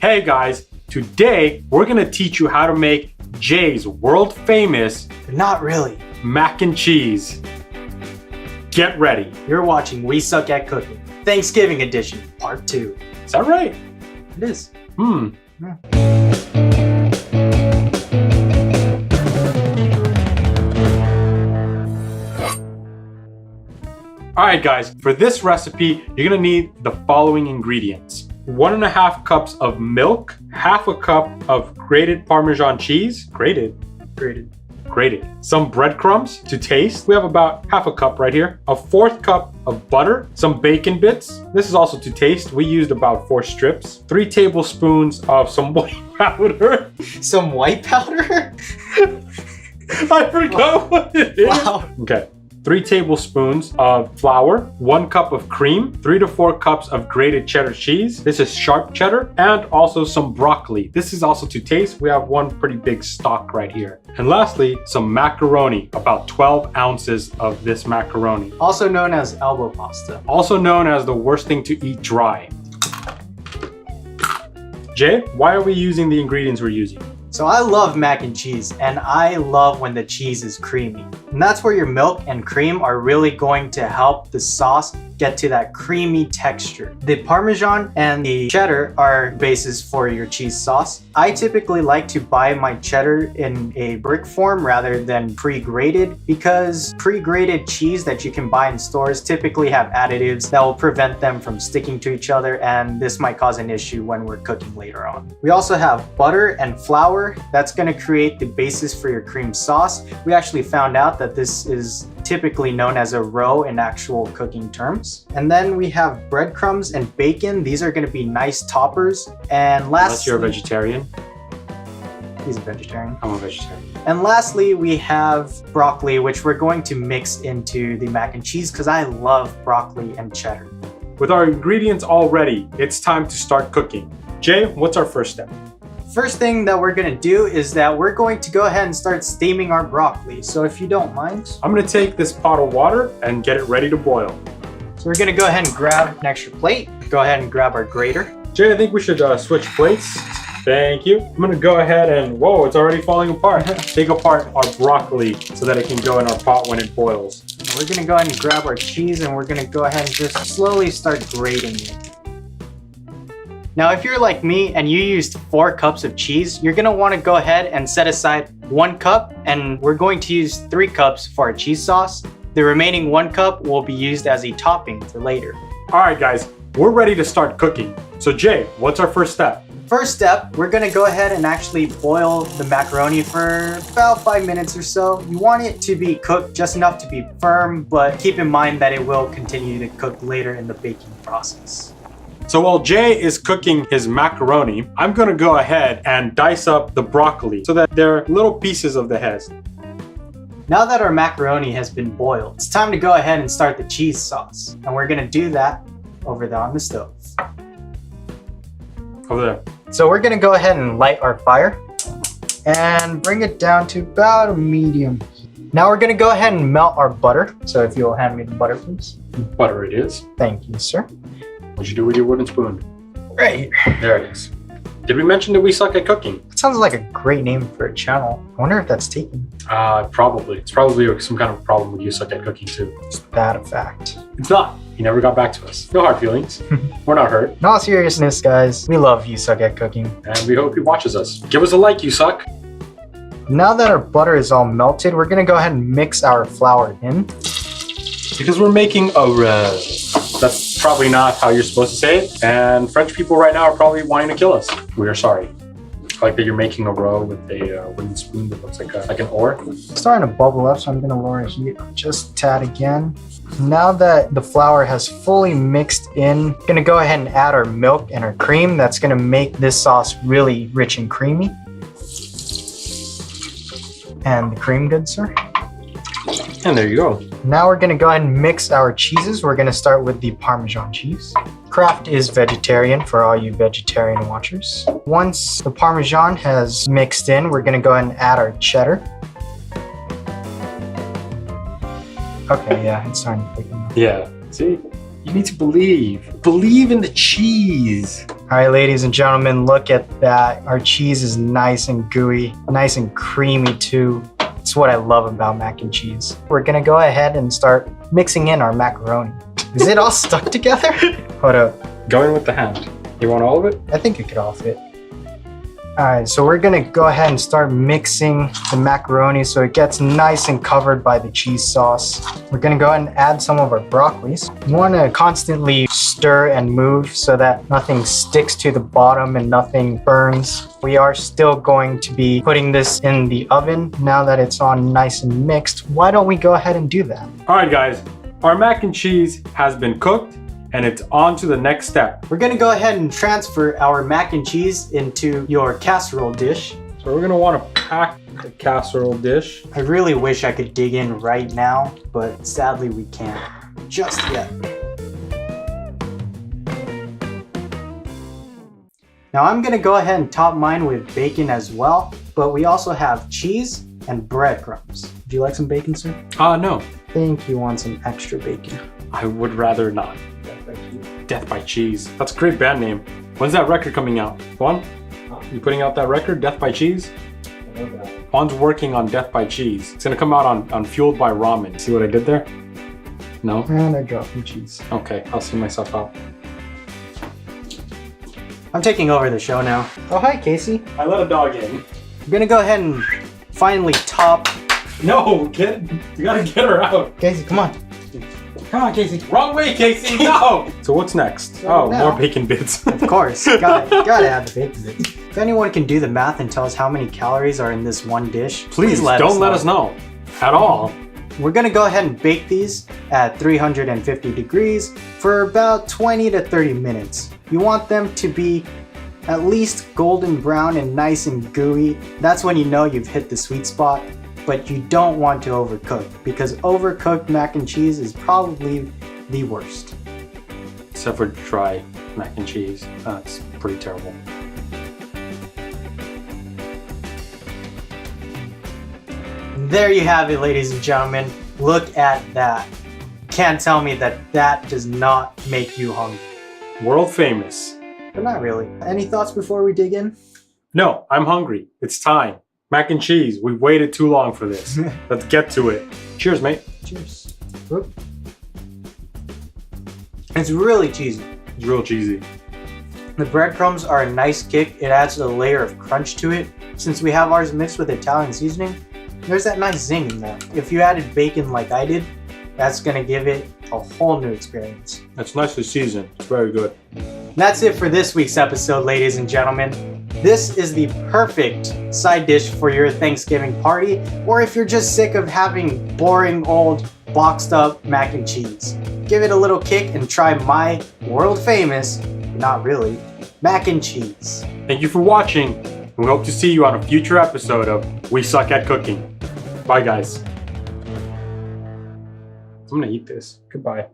Hey guys, today we're gonna teach you how to make Jay's world famous But not really. mac and cheese. Get ready. You're watching We Suck at Cooking, Thanksgiving edition, part 2. Is that right? It is. Alright guys, for this recipe, you're gonna need the following ingredients. 1.5 cups of milk, half a cup of grated Parmesan cheese, grated, some breadcrumbs to taste. We have about half a cup right here. A 1/4 cup of butter, some bacon bits. This is also to taste. We used about 4 strips. 3 tablespoons of some white powder. Some white powder? I forgot what it is. Wow. Okay. 3 tablespoons of flour, 1 cup of cream, 3 to 4 cups of grated cheddar cheese. This is sharp cheddar, and also some broccoli. This is also to taste. We have one pretty big stock right here. And lastly, some macaroni, about 12 ounces of this macaroni. Also known as elbow pasta. Also known as the worst thing to eat dry. Jay, why are we using the ingredients we're using? So I love mac and cheese, and I love when the cheese is creamy. And that's where your milk and cream are really going to help the sauce get to that creamy texture. The Parmesan and the cheddar are bases for your cheese sauce. I typically like to buy my cheddar in a brick form rather than pre-grated, because pre-grated cheese that you can buy in stores typically have additives that will prevent them from sticking to each other, and this might cause an issue when we're cooking later on. We also have butter and flour. That's going to create the basis for your cream sauce. We actually found out that this is typically known as a roe in actual cooking terms. And then we have breadcrumbs and bacon. These are going to be nice toppers. And lastly, Unless you're a vegetarian. He's a vegetarian. I'm a vegetarian. And lastly, we have broccoli, which we're going to mix into the mac and cheese because I love broccoli and cheddar. With our ingredients all ready, it's time to start cooking. Jay, what's our first step? First thing that we're gonna do is that we're going to go ahead and start steaming our broccoli. So if you don't mind, I'm gonna take this pot of water and get it ready to boil. so we're gonna go ahead and grab an extra plate. Go ahead and grab our grater. Jay, I think we should switch plates. Thank you. I'm gonna go ahead and, whoa, it's already falling apart. Take apart our broccoli so that it can go in our pot when it boils. We're gonna go ahead and grab our cheese and we're gonna go ahead and just slowly start grating it. Now, if you're like me and you used 4 cups of cheese, you're gonna wanna go ahead and set aside 1 cup, and we're going to use 3 cups for our cheese sauce. The remaining 1 cup will be used as a topping for later. All right, guys, we're ready to start cooking. So Jay, what's our first step? First step, we're gonna go ahead and actually boil the macaroni for about 5 minutes or so. You want it to be cooked just enough to be firm, but keep in mind that it will continue to cook later in the baking process. So while Jay is cooking his macaroni, I'm gonna go ahead and dice up the broccoli so that they're little pieces of the heads. Now that our macaroni has been boiled, it's time to go ahead and start the cheese sauce. And we're gonna do that over there on the stove. Over there. So we're gonna go ahead and light our fire and bring it down to about a medium heat. Now we're gonna go ahead and melt our butter. So if you'll hand me the butter, please. Butter it is. Thank you, sir. What'd you do with your wooden spoon? Right here. There it is. Did we mention that we suck at cooking? It sounds like a great name for a channel. I wonder if that's taken. Probably. It's probably some kind of problem with you suck at cooking too. Is that a fact? It's not. He never got back to us. No hard feelings. We're not hurt. In all seriousness, guys, we love You Suck at Cooking. And we hope he watches us. Give us a like, you suck. Now that our butter is all melted, we're gonna go ahead and mix our flour in. Because we're making a roe. That's probably not how you're supposed to say it. And French people right now are probably wanting to kill us. We are sorry. I like that you're making a roe with a wooden spoon that looks like an oar. It's starting to bubble up, so I'm gonna lower heat just a tad again. Now that the flour has fully mixed in, I'm gonna go ahead and add our milk and our cream. That's gonna make this sauce really rich and creamy. And the cream, good sir. And there you go. Now we're gonna go ahead and mix our cheeses. We're gonna start with the Parmesan cheese. Kraft is vegetarian for all you vegetarian watchers. Once the Parmesan has mixed in, we're gonna go ahead and add our cheddar. Okay, yeah, it's starting to thicken up. Yeah. See? You need to believe. Believe in the cheese. All right, ladies and gentlemen, look at that. Our cheese is nice and gooey, nice and creamy too. It's what I love about mac and cheese. We're gonna go ahead and start mixing in our macaroni. Is it all stuck together? Hold up. Go in with the hand. You want all of it? I think it could all fit. All right, so we're gonna go ahead and start mixing the macaroni so it gets nice and covered by the cheese sauce. We're gonna go ahead and add some of our broccolis. You wanna constantly stir and move so that nothing sticks to the bottom and nothing burns. We are still going to be putting this in the oven now that it's on nice and mixed. Why don't we go ahead and do that? All right, guys. Our mac and cheese has been cooked and it's on to the next step. We're gonna go ahead and transfer our mac and cheese into your casserole dish. So we're gonna wanna pack the casserole dish. I really wish I could dig in right now, but sadly we can't just yet. Now I'm gonna go ahead and top mine with bacon as well, but we also have cheese and breadcrumbs. Would you like some bacon, sir? No. I think you want some extra bacon. I would rather not. Death by Cheese. That's a great band name. When's that record coming out? Juan? You putting out that record, Death by Cheese? Juan's working on Death by Cheese. It's gonna come out on Fueled by Ramen. See what I did there? No? And I dropped some cheese. Okay, I'll see myself out. I'm taking over the show now. Oh, hi, Casey. I let a dog in. I'm gonna go ahead and finally top. No, you gotta get her out. Casey, come on. Come on, Casey. Wrong way, Casey, no! So what's next? So now- more bacon bits. Of course, gotta have the bacon bits. If anyone can do the math and tell us how many calories are in this one dish, Please don't let us know at all. We're gonna go ahead and bake these at 350 degrees for about 20 to 30 minutes. You want them to be at least golden brown and nice and gooey. That's when you know you've hit the sweet spot, but you don't want to overcook because overcooked mac and cheese is probably the worst. Except for dry mac and cheese. That's pretty terrible. There you have it, ladies and gentlemen. Look at that. Can't tell me that that does not make you hungry. World famous. But not really. Any thoughts before we dig in? No, I'm hungry. It's time. Mac and cheese. We've waited too long for this. Let's get to it. Cheers, mate. Cheers. Whoop. It's really cheesy. It's real cheesy. The breadcrumbs are a nice kick. It adds a layer of crunch to it. Since we have ours mixed with Italian seasoning, there's that nice zing in there. If you added bacon like I did, that's gonna give it a whole new experience. It's nicely seasoned. It's very good. That's it for this week's episode, ladies and gentlemen. This is the perfect side dish for your Thanksgiving party, or if you're just sick of having boring old boxed up mac and cheese. Give it a little kick and try my world famous, not really, mac and cheese. Thank you for watching. We hope to see you on a future episode of We Suck at Cooking. Bye, guys. I'm gonna eat this. Goodbye.